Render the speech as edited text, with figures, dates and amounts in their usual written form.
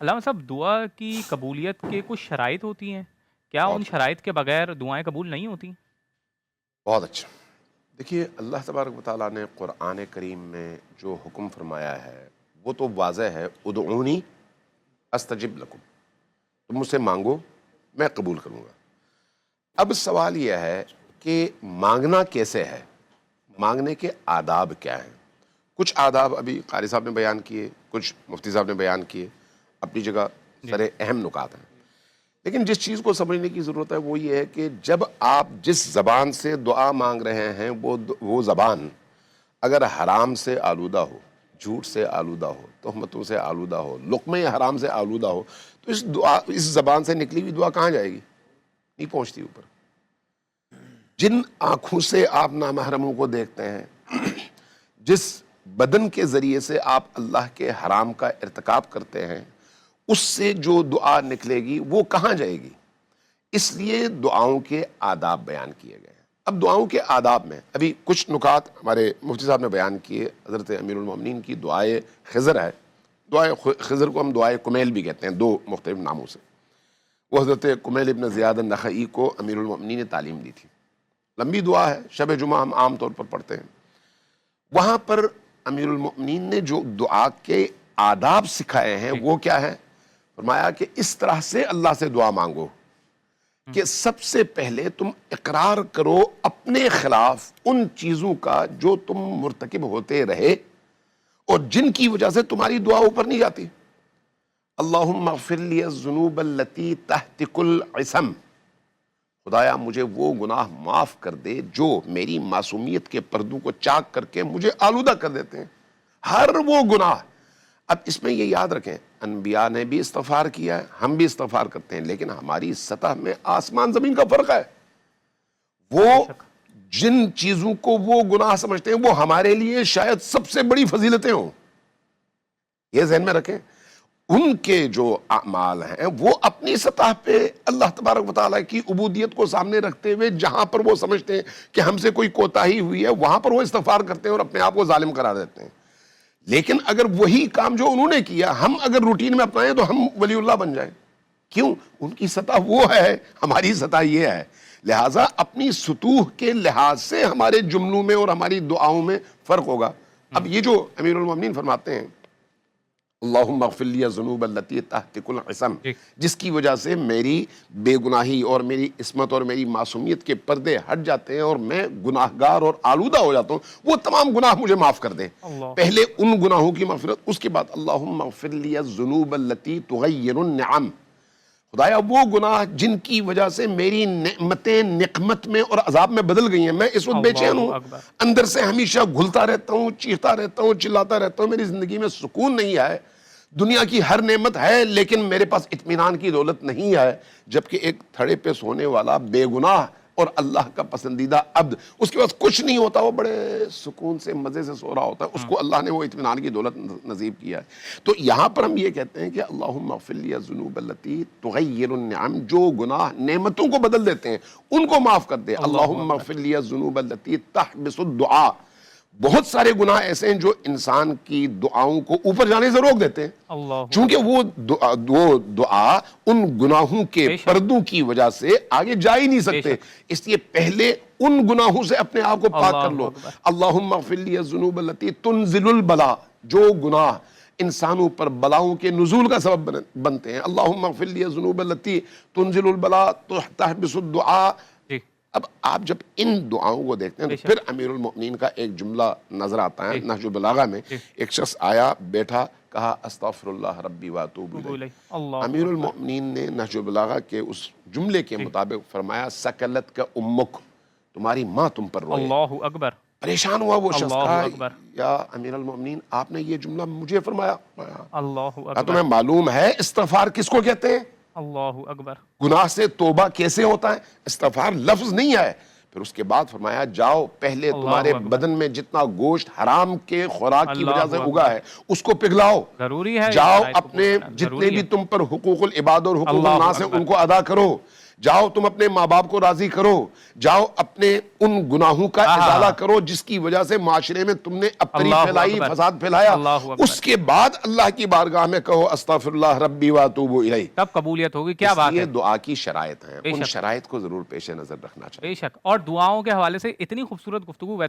علامہ صاحب، دعا کی قبولیت کے کچھ شرائط ہوتی ہیں، کیا ان بہت شرائط کے بغیر دعائیں قبول نہیں ہوتی؟ بہت اچھا. دیکھیے، اللہ تبارک و تعالیٰ نے قرآن کریم میں جو حکم فرمایا ہے وہ تو واضح ہے. ادعونی استجب لکم، تم مجھ سے مانگو میں قبول کروں گا. اب سوال یہ ہے کہ مانگنا کیسے ہے، مانگنے کے آداب کیا ہیں. کچھ آداب ابھی قاری صاحب نے بیان کیے، کچھ مفتی صاحب نے بیان کیے، اپنی جگہ جی سر اہم نکات ہیں. لیکن جس چیز کو سمجھنے کی ضرورت ہے وہ یہ ہے کہ جب آپ جس زبان سے دعا مانگ رہے ہیں وہ زبان اگر حرام سے آلودہ ہو، جھوٹ سے آلودہ ہو، تہمتوں سے آلودہ ہو، لقمے حرام سے آلودہ ہو، تو اس زبان سے نکلی ہوئی دعا کہاں جائے گی؟ نہیں پہنچتی اوپر. جن آنکھوں سے آپ نامحرموں کو دیکھتے ہیں، جس بدن کے ذریعے سے آپ اللہ کے حرام کا ارتکاب کرتے ہیں، اس سے جو دعا نکلے گی وہ کہاں جائے گی؟ اس لیے دعاؤں کے آداب بیان کیے گئے ہیں. اب دعاؤں کے آداب میں ابھی کچھ نکات ہمارے مفتی صاحب نے بیان کیے. حضرت امیر المومنین کی دعائے خضر ہے. دعائے خضر کو ہم دعائے کمیل بھی کہتے ہیں، دو مختلف ناموں سے. وہ حضرت کمیل ابن زیاد النخعی کو امیر المومنین نے تعلیم دی تھی. لمبی دعا ہے، شب جمعہ ہم عام طور پر پڑھتے ہیں. وہاں پر امیر المومنین نے جو دعا کے آداب سکھائے ہیں جی وہ کیا ہے؟ فرمایا کہ اس طرح سے اللہ سے دعا مانگو کہ سب سے پہلے تم اقرار کرو اپنے خلاف ان چیزوں کا جو تم مرتکب ہوتے رہے اور جن کی وجہ سے تمہاری دعا اوپر نہیں جاتی. اللہم اغفر لی الذنوب التی تحتک العصم، خدایا مجھے وہ گناہ معاف کر دے جو میری معصومیت کے پردوں کو چاک کر کے مجھے آلودہ کر دیتے ہیں. ہر وہ گناہ. اب اس میں یہ یاد رکھیں، انبیاء نے بھی استغفار کیا ہے، ہم بھی استغفار کرتے ہیں، لیکن ہماری سطح میں آسمان زمین کا فرق ہے. بے وہ شک. جن چیزوں کو وہ گناہ سمجھتے ہیں وہ ہمارے لیے شاید سب سے بڑی فضیلتیں ہوں. یہ ذہن میں رکھیں. ان کے جو اعمال ہیں وہ اپنی سطح پہ اللہ تبارک و تعالیٰ کی عبودیت کو سامنے رکھتے ہوئے جہاں پر وہ سمجھتے ہیں کہ ہم سے کوئی کوتاہی ہوئی ہے وہاں پر وہ استغفار کرتے ہیں اور اپنے آپ کو ظالم قرار دیتے ہیں. لیکن اگر وہی کام جو انہوں نے کیا ہم اگر روٹین میں اپنائیں تو ہم ولی اللہ بن جائیں. کیوں؟ ان کی سطح وہ ہے، ہماری سطح یہ ہے. لہٰذا اپنی سطوح کے لحاظ سے ہمارے جملوں میں اور ہماری دعاؤں میں فرق ہوگا. اب یہ جو امیر المومنین فرماتے ہیں اللہم اغفر لی الذنوب التی تحتک العصم، جی جس کی وجہ سے میری بے گناہی اور میری عصمت اور میری معصومیت کے پردے ہٹ جاتے ہیں اور میں گناہگار اور آلودہ ہو جاتا ہوں، وہ تمام گناہ مجھے معاف کر دیں. اللہ. پہلے ان گناہوں کی مغفرت، اس کے بعد اللہم اغفر لی الذنوب التی تغیر النعم، خدایا وہ گناہ جن کی وجہ سے میری نعمتیں نقمت میں اور عذاب میں بدل گئی ہیں. میں اس وقت بے چین اللہ ہوں، اکبر. اندر سے ہمیشہ گھلتا رہتا ہوں، چیختا رہتا ہوں، چلاتا رہتا ہوں، میری زندگی میں سکون نہیں ہے. دنیا کی ہر نعمت ہے لیکن میرے پاس اطمینان کی دولت نہیں ہے. جبکہ ایک تھڑے پہ سونے والا بے گناہ اور اللہ کا پسندیدہ عبد، اس کے پاس کچھ نہیں ہوتا، وہ بڑے سکون سے مزے سے سو رہا ہوتا ہے، اس کو اللہ نے وہ اطمینان کی دولت نصیب کیا ہے. تو یہاں پر ہم یہ کہتے ہیں کہ اللہم اغفر لی الذنوب التی تغیر النعم، جو گناہ نعمتوں کو بدل دیتے ہیں ان کو معاف کر دے. اللہ اللہم اکبر. اغفر لی الذنوب التی تحبس الدعاء، بہت سارے گناہ ایسے ہیں جو انسان کی دعاؤں کو اوپر جانے سے روک دیتے ہیں، اللہ چونکہ اکبر. وہ دعا ان گناہوں کے بے شک. پردوں کی وجہ سے آگے جا ہی نہیں بے سکتے. شک. اس لیے پہلے ان گناہوں سے اپنے آپ کو پاک کر اللہ لو. اکبر. اللہم اغفر لی الذنوب التی تنزل البلا، جو گناہ انسانوں پر بلاؤں کے نزول کا سبب بنتے ہیں. اللہم اغفر لی الذنوب التی تنزل البلا تحبس الدعاء. جی اب آپ جب ان دعاؤں کو دیکھتے ہیں بے تو پھر شک. امیر المؤمنین کا ایک جملہ نظر آتا ہے جی نہج البلاغہ میں. جی. ایک شخص آیا، بیٹھا، کہا استغفر اللہ ربی واتوب توبو الیہ. الیہ. اللہ امیر اکبر. المؤمنین نے نہج البلاغہ کے اس جملے کے جی. مطابق فرمایا سکلت کا امک، تمہاری ماں تم پر روئے. اللہ اکبر. پریشان ہوا وہ شخص، اللہ کہا اکبر. یا امیر المؤمنین آپ نے یہ جملہ مجھے فرمایا؟ اللہ کہا اکبر. تمہیں معلوم ہے استغفار کس کو کہتے ہیں؟ اللہ اکبر. گناہ سے توبہ کیسے ہوتا ہے؟ استغفار لفظ نہیں ہے. پھر اس کے بعد فرمایا جاؤ پہلے تمہارے اللہ اکبر. بدن میں جتنا گوشت حرام کے خوراک کی وجہ اللہ سے اگا اکبر. ہے اس کو پگھلاؤ. ضروری ہے اس جاؤ شرائط کو پورا اپنے کرنا، جتنے ضروری بھی ہے. تم پر حقوق العباد اور حقوق اللہ الناس ہیں اکبر. ان کو ادا کرو. جاؤ تم اپنے ماں باپ کو راضی کرو، جاؤ اپنے ان گناہوں کا ازالہ کرو جس کی وجہ سے معاشرے میں تم نے ابتری اللہ پھیلائی، اکبر، فساد پھیلایا، اللہ اکبر۔ اس کے بعد اللہ کی بارگاہ میں کہو استغفر اللہ ربی واتوب الیہ، تب قبولیت ہوگی. کیا بات یہ ہے، دعا کی شرائط ہیں، بے ان شک شرائط کو ضرور پیش نظر رکھنا چاہیے. بے شک. اور دعاؤں کے حوالے سے اتنی خوبصورت گفتگو ویسے